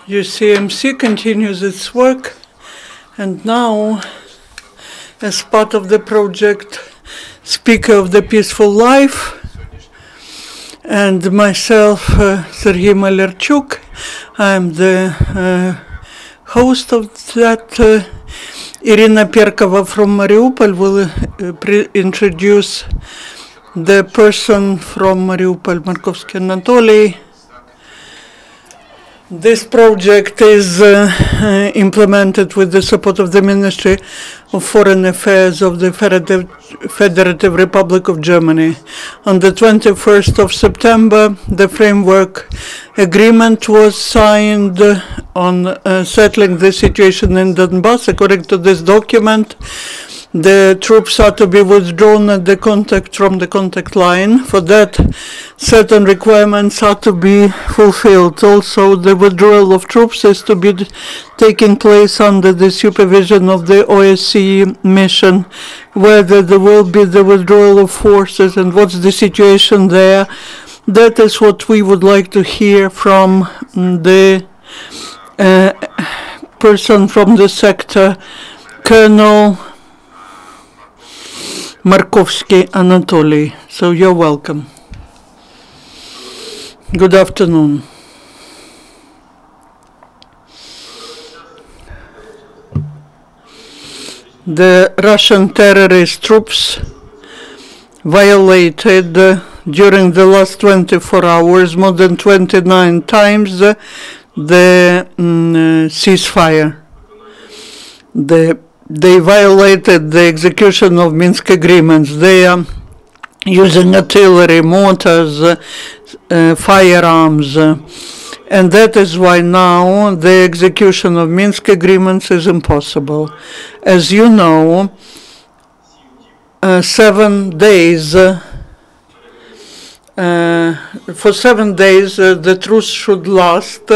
UCMC continues its work, and now, as part of the project Speaker of the Peaceful Life, and myself, Sergei Malerchuk, I'm the host of that. Irina Perkova from Mariupol will introduce the person from Mariupol, Markovsky Anatolii. This project is implemented with the support of the Ministry of Foreign Affairs of the Federative Republic of Germany. On the 21st of September, the framework agreement was signed on settling the situation in Donbas. According to this document, the troops are to be withdrawn at the from the contact line. For that, certain requirements are to be fulfilled. Also, the withdrawal of troops is to be taking place under the supervision of the OSCE mission. Whether there will be the withdrawal of forces and what's the situation there, that is what we would like to hear from the person from the sector, Colonel Markovsky Anatolii. So you're welcome. Good afternoon. The Russian terrorist troops violated during the last 24 hours more than 29 times the ceasefire. They violated the execution of Minsk agreements. They are using artillery, mortars, firearms, and that is why now the execution of Minsk agreements is impossible. As you know, 7 days, for 7 days the truce should last,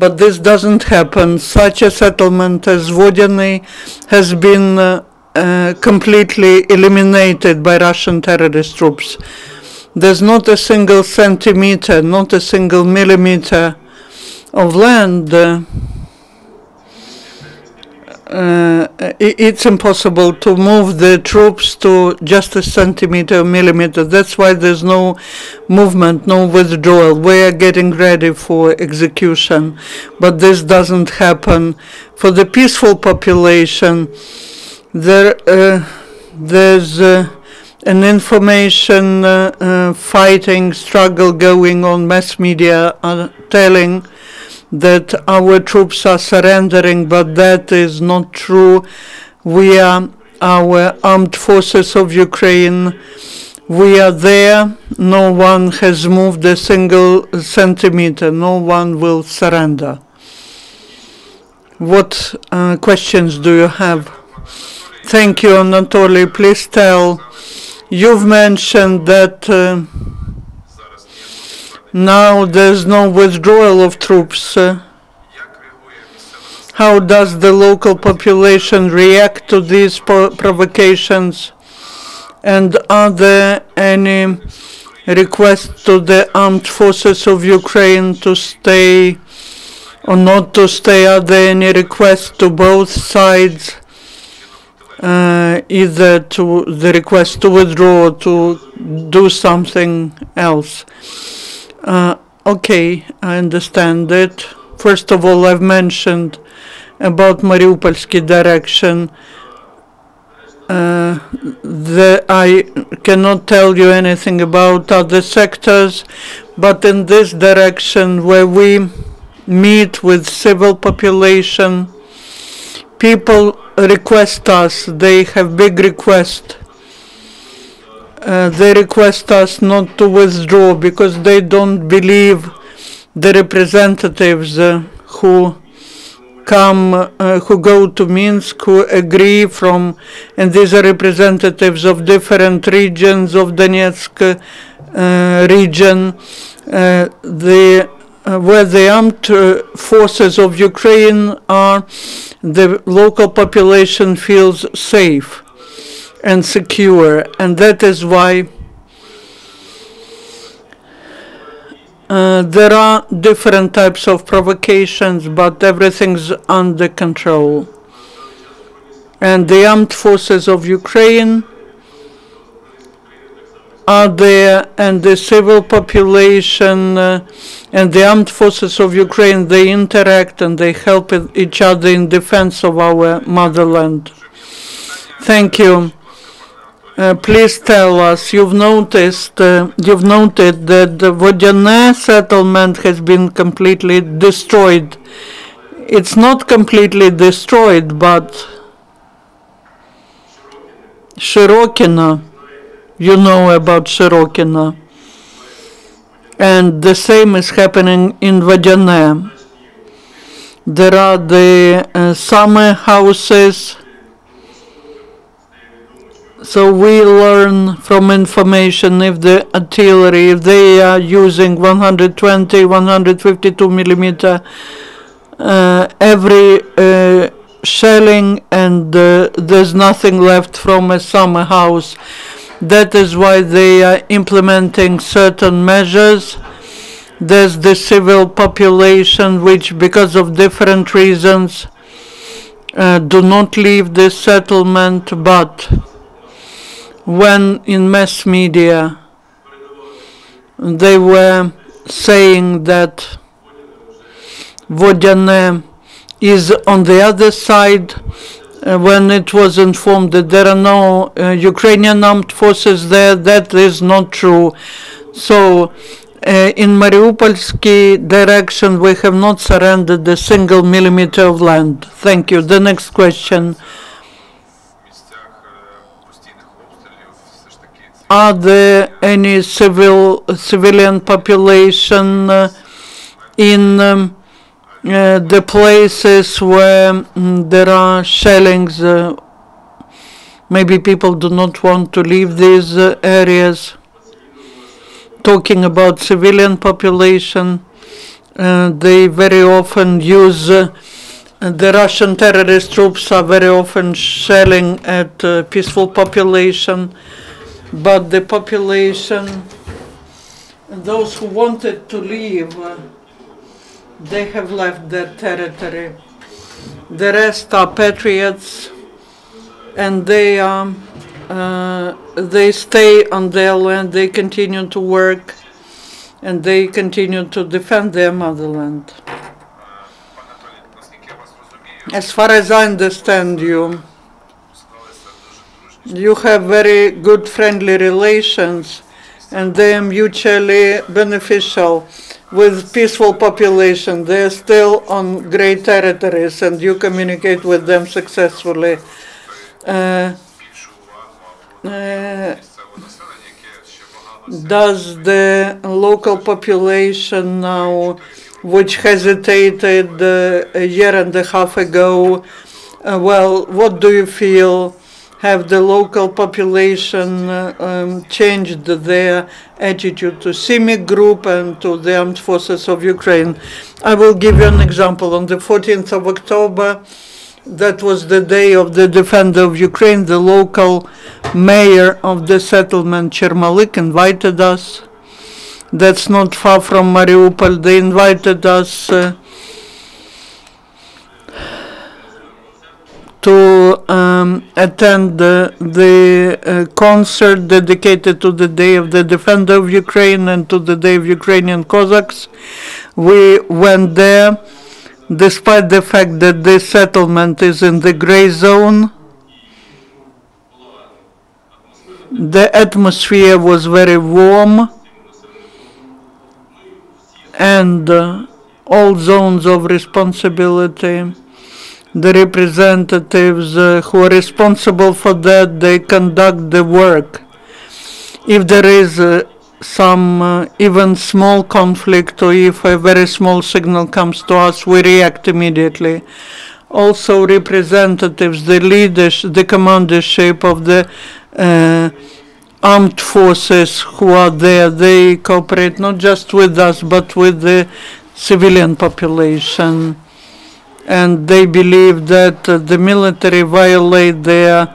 but this doesn't happen. Such a settlement as Vodeny has been completely eliminated by Russian terrorist troops. There's not a single centimeter, not a single millimeter of land. It's impossible to move the troops to just a centimeter or millimeter. That's why there's no movement, no withdrawal. We are getting ready for execution, but this doesn't happen. For the peaceful population, there's an information fighting struggle going on. Mass media are telling that our troops are surrendering, but that is not true. We are our armed forces of Ukraine. We are there. No one has moved a single centimeter. No one will surrender. What questions do you have? Thank you, Anatoly. Please tell. You've mentioned that now there's no withdrawal of troops. How does the local population react to these provocations? And are there any requests to the armed forces of Ukraine to stay or not to stay? Are there any requests to both sides, either to the request to withdraw or to do something else? Okay, I understand it. First of all, I've mentioned about Mariupolsky direction. I cannot tell you anything about other sectors, but in this direction where we meet with civil population, people request us, they have big requests. They request us not to withdraw because they don't believe the representatives who go to Minsk, who agree from, and these are representatives of different regions of Donetsk region, where the armed forces of Ukraine are, the local population feels safe and secure, and that is why There are different types of provocations, but everything's under control. And the armed forces of Ukraine are there, and the civil population and the armed forces of Ukraine, they interact and they help each other in defense of our motherland. Thank you. Please tell us, you've noted that the Vodyanne settlement has been completely destroyed. It's not completely destroyed, but Shirokina, you know about Shirokina. And the same is happening in Vodyanne. There are the summer houses. So we learn from information if the artillery, if they are using 120, 152 millimeter every shelling, and there's nothing left from a summer house. That is why they are implementing certain measures. There's the civil population, which because of different reasons do not leave this settlement, but when in mass media they were saying that Vodyanne is on the other side, when it was informed that there are no Ukrainian armed forces there, that is not true. So in Mariupolsky direction, we have not surrendered a single millimeter of land. Thank you. The next question. Are there any civilian population in the places where there are shellings? Maybe people do not want to leave these areas. Talking about civilian population, they very often use, the Russian terrorist troops are very often shelling at peaceful population. But the population, those who wanted to leave, they have left their territory. The rest are patriots, and they stay on their land, they continue to work, and they continue to defend their motherland. As far as I understand you, you have very good friendly relations, and they are mutually beneficial with peaceful population. They are still on great territories, and you communicate with them successfully. Does the local population now, which hesitated a year and a half ago, well, what do you feel? Have the local population changed their attitude to CIMIC group and to the armed forces of Ukraine? I will give you an example. On the 14th of October, that was the day of the Defender of Ukraine, the local mayor of the settlement, Chermalik, invited us. That's not far from Mariupol. They invited us to attend the concert dedicated to the Day of the Defender of Ukraine and to the Day of Ukrainian Cossacks. We went there, despite the fact that this settlement is in the gray zone. The atmosphere was very warm, and all zones of responsibility, the representatives who are responsible for that, they conduct the work. If there is some even small conflict, or if a very small signal comes to us, we react immediately. Also representatives, the leadership, the commandership of the armed forces who are there, they cooperate not just with us, but with the civilian population. And they believe that the military violate their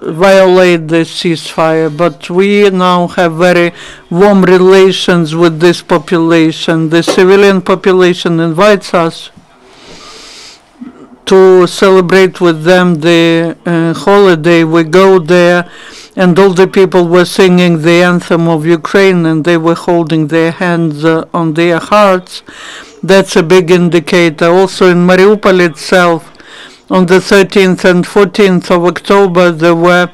violate the ceasefire, but we now have very warm relations with this population. The civilian population invites us to celebrate with them the holiday. We go there, and all the people were singing the anthem of Ukraine, and they were holding their hands on their hearts. That's a big indicator. Also in Mariupol itself, on the 13th and 14th of October, there were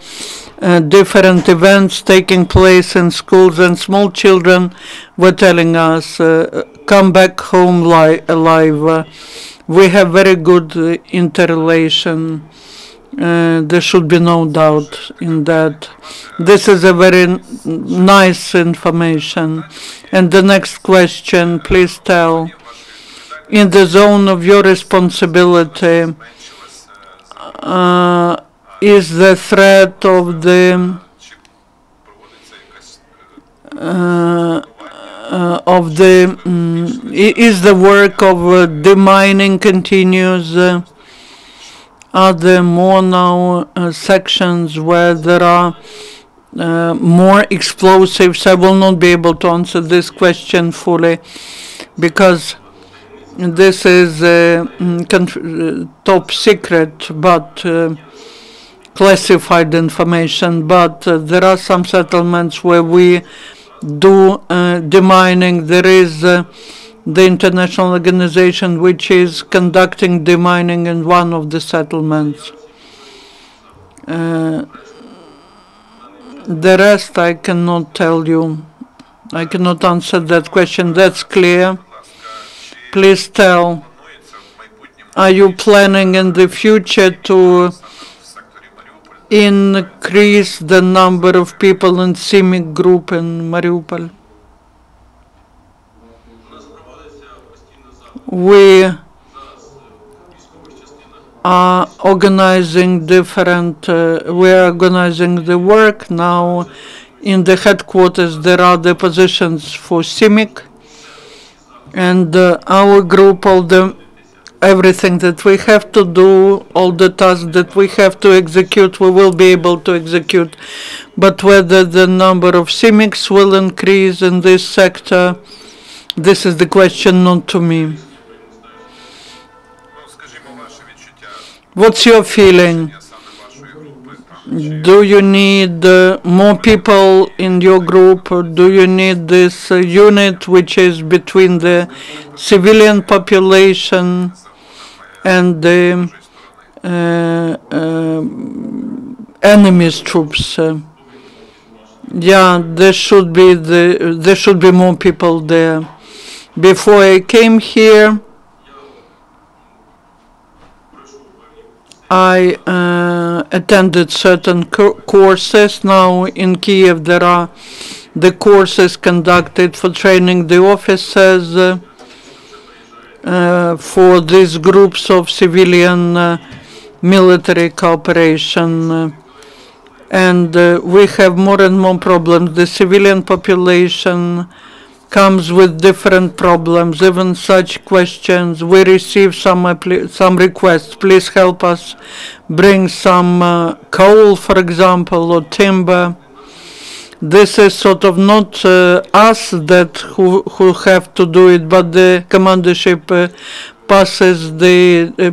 different events taking place in schools, and small children were telling us, come back home alive. We have very good interrelation. There should be no doubt in that. This is a very nice information. And the next question, please tell, in the zone of your responsibility, is the threat of the is the work of demining continues? Are there more now sections where there are more explosives? I will not be able to answer this question fully because this is top secret, but classified information. But there are some settlements where we do demining. There is the international organization which is conducting demining in one of the settlements. The rest I cannot tell you. I cannot answer that question. That's clear. Please tell, are you planning in the future to increase the number of people in CIMIC group in Mariupol? We are organizing we are organizing the work now. In the headquarters there are the positions for CIMIC, and our group, everything that we have to do, all the tasks that we have to execute, we will be able to execute. But whether the number of CIMICs will increase in this sector, this is the question, not to me. What's your feeling? Do you need more people in your group? Or do you need this unit which is between the civilian population and the enemy's troops? Yeah, there should be more people there. Before I came here, I attended certain courses. Now in Kiev there are the courses conducted for training the officers for these groups of civilian military cooperation, and we have more and more problems. The civilian population comes with different problems, even such questions. We receive some requests. Please help us bring some coal, for example, or timber. This is sort of not us who have to do it, but the commandership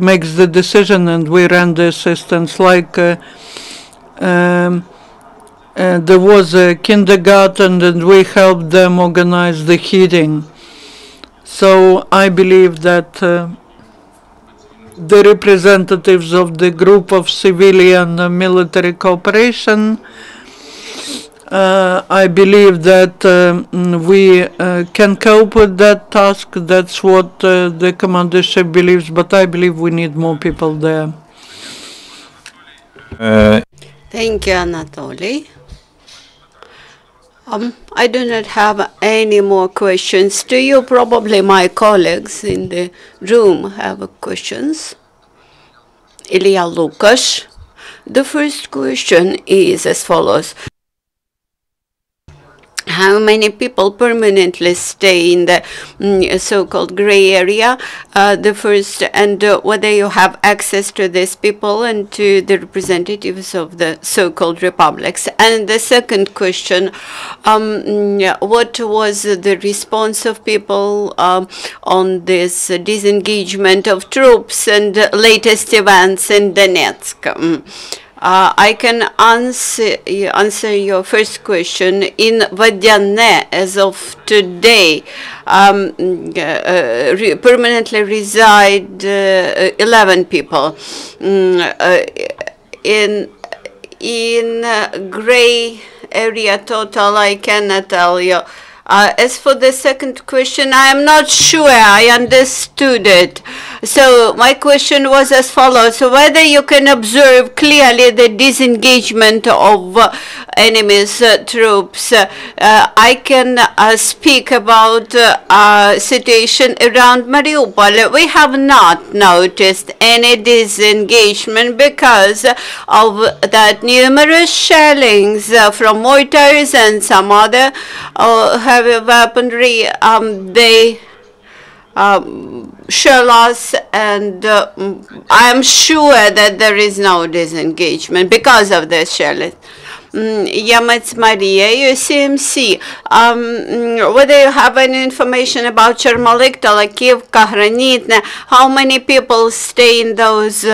makes the decision, and we render assistance. Like there was a kindergarten, and we helped them organize the heating. So I believe that the representatives of the group of civilian military cooperation, I believe that we can cope with that task. That's what the commandership believes, but I believe we need more people there. Thank you, Anatoly. I do not have any more questions. Do you? Probably my colleagues in the room have questions. Ilya Lukash. The first question is as follows. how many people permanently stay in the so-called gray area, the first, and whether you have access to these people and to the representatives of the so-called republics. And the second question, what was the response of people on this disengagement of troops and latest events in Donetsk? I can answer your first question. In Vodyane, as of today, permanently reside 11 people. In gray area total, I cannot tell you. As for the second question, I am not sure I understood it. So my question was as follows: whether you can observe clearly the disengagement of enemy's troops. I can speak about situation around Mariupol. We have not noticed any disengagement because of that numerous shellings from mortars and some other heavy weaponry. They shell us, and I am sure that there is no disengagement because of the shelling. Yamets Maria, UCMC. Whether you have any information about Chermolik, Talakivka, Granitne, how many people stay in those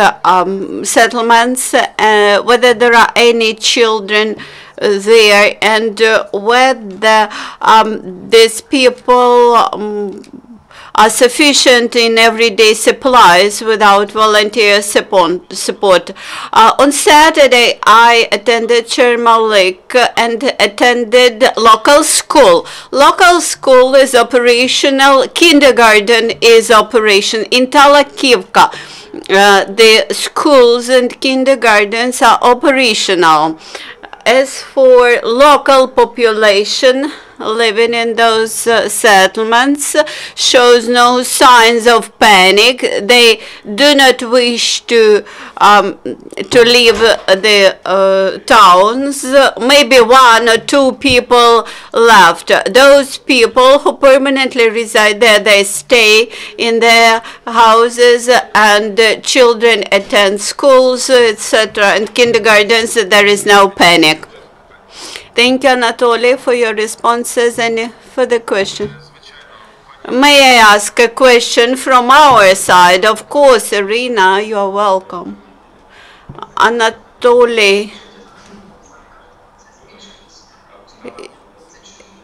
settlements, whether there are any children there, and whether these people are sufficient in everyday supplies without volunteer support. On Saturday, I attended Chermolik and attended local school. Local school is operational. Kindergarten is operational. In Talakivka, the schools and kindergartens are operational. As for local population living in those settlements, shows no signs of panic. They do not wish to leave the towns. Maybe 1 or 2 people left. Those people who permanently reside there, they stay in their houses, and children attend schools, etc., and kindergartens. There is no panic. Thank you, Anatolii, for your responses. Any further question? May I ask a question from our side? Of course, Irina, you are welcome. Anatolii,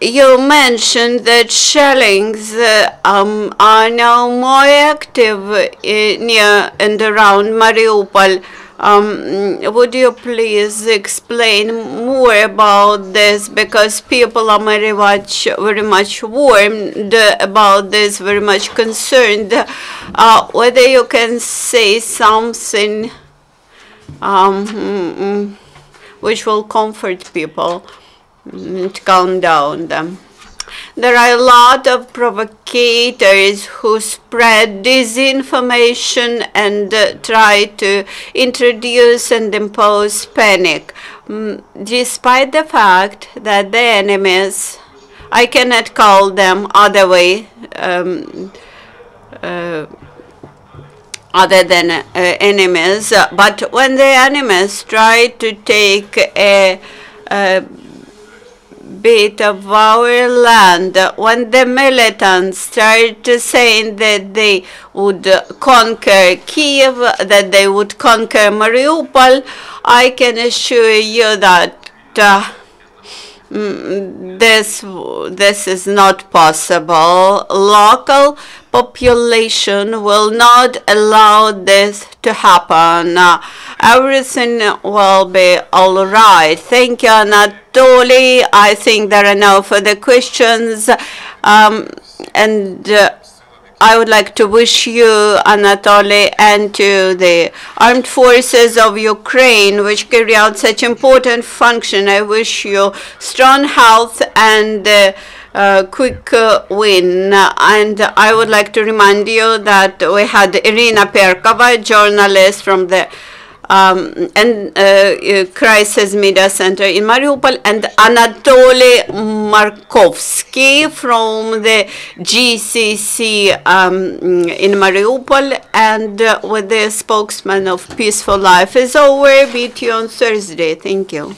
you mentioned that shellings are now more active near and around Mariupol. Would you please explain more about this, because people are very much warmed about this, very much concerned. Whether you can say something which will comfort people and calm down them. There are a lot of provocators who spread disinformation and try to introduce and impose panic. Despite the fact that the enemies, I cannot call them other way, other than enemies, but when the enemies try to take a bit of our land, when the militants start saying that they would conquer Kiev, that they would conquer Mariupol, I can assure you that this is not possible. Local population will not allow this to happen. Everything will be all right. Thank you, Anatolii. I think there are no further questions. I would like to wish you, Anatolii, and to the armed forces of Ukraine, which carry out such important function. I wish you strong health and quick win. And I would like to remind you that we had Irina Perkova, journalist from the and Crisis Media Center in Mariupol, and Anatolii Markovsky from the GCC in Mariupol, and with the spokesman of Peaceful Life is over. Meet you on Thursday. Thank you.